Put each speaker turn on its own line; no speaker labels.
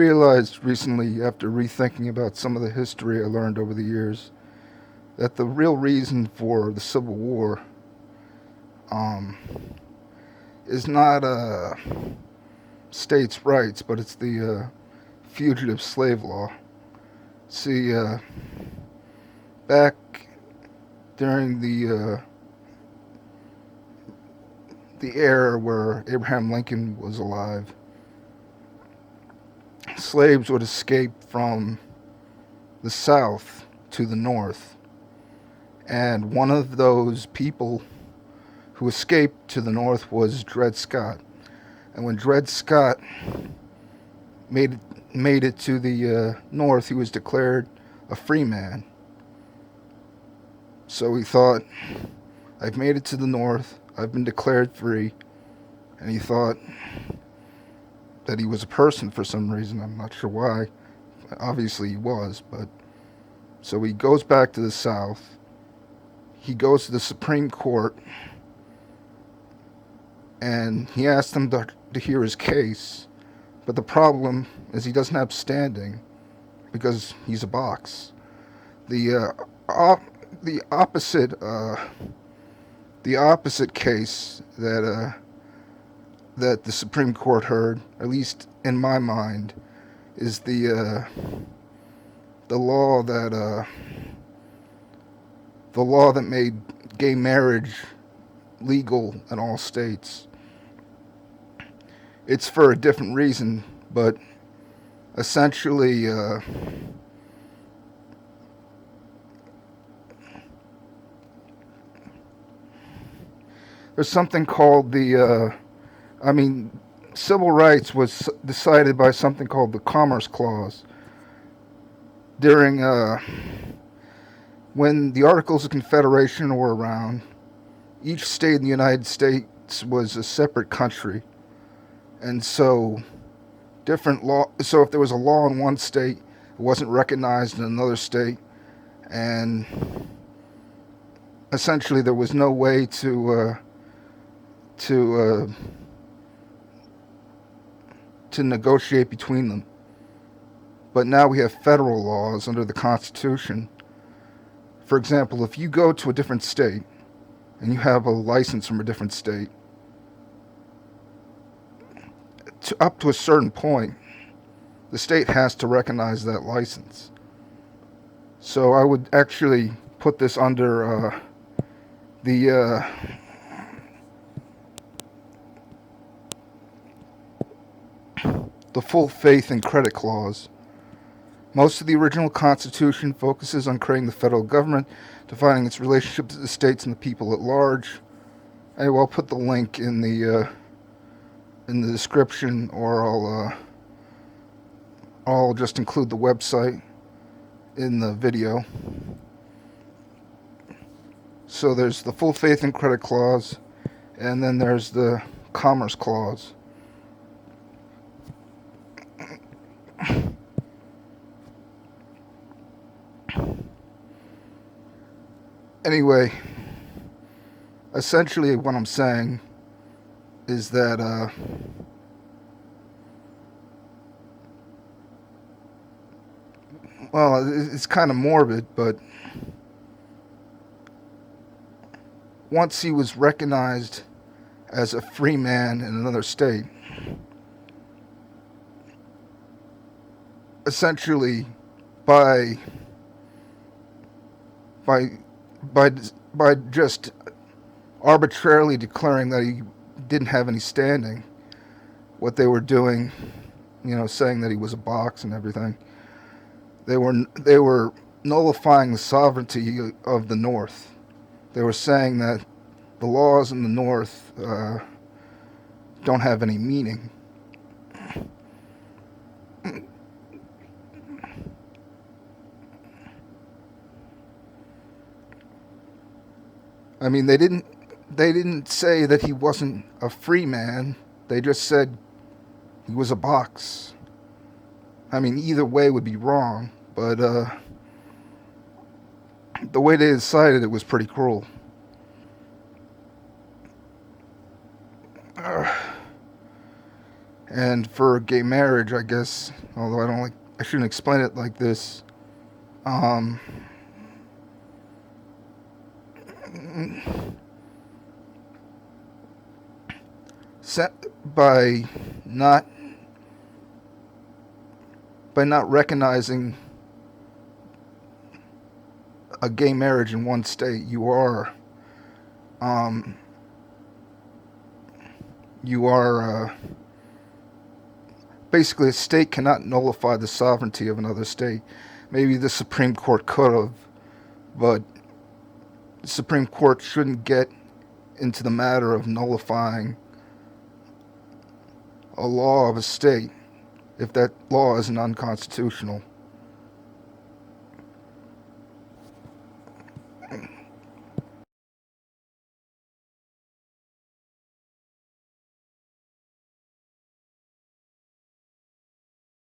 realized recently, after rethinking about some of the history I learned over the years, that the real reason for the Civil War um, is not states' rights, but it's the fugitive slave law. See, back during the era where Abraham Lincoln was alive, slaves would escape from the South to the North. And one of those people who escaped to the North was Dred Scott. And when Dred Scott made made it to the North, he was declared a free man. So he thought, I've made it to the North, I've been declared free. And he thought that he was a person for some reason. I'm not sure why. Obviously he was, but so he goes back to the South. He goes to the Supreme Court and he asked them to hear his case. But the problem is he doesn't have standing because he's a box. The the opposite the opposite case that the Supreme Court heard, at least in my mind, is the law that made gay marriage legal in all states. It's for a different reason, but essentially, there's something called civil rights was decided by something called the Commerce Clause during when the Articles of Confederation were around. Each state in the United States was a separate country, and so different law. So if there was a law in one state, it wasn't recognized in another state, and essentially there was no way to negotiate between them. But now we have federal laws under the Constitution. For example, if you go to a different state and you have a license from a different state, up to a certain point, the state has to recognize that license. So I would actually put this under the full faith and credit clause. Most of the original Constitution focuses on creating the federal government, defining its relationship to the states and the people at large. Anyway, I'll put the link in the description, or I'll just include the website in the video. So there's the full faith and credit clause, and then there's the Commerce Clause. Anyway, essentially what I'm saying is that it's kind of morbid, but once he was recognized as a free man in another state, essentially by just arbitrarily declaring that he didn't have any standing, what they were doing, saying that he was a box and everything, they were nullifying the sovereignty of the North. They were saying that the laws in the North don't have any meaning. I mean, they didn't say that he wasn't a free man. They just said he was a box. I mean, either way would be wrong, but the way they decided it was pretty cruel. And for gay marriage, I guess, although I shouldn't explain it like this. Um, by not recognizing a gay marriage in one state, um, you are basically, a state cannot nullify the sovereignty of another state. Maybe the Supreme Court could have, but the Supreme Court shouldn't get into the matter of nullifying a law of a state if that law isn't unconstitutional.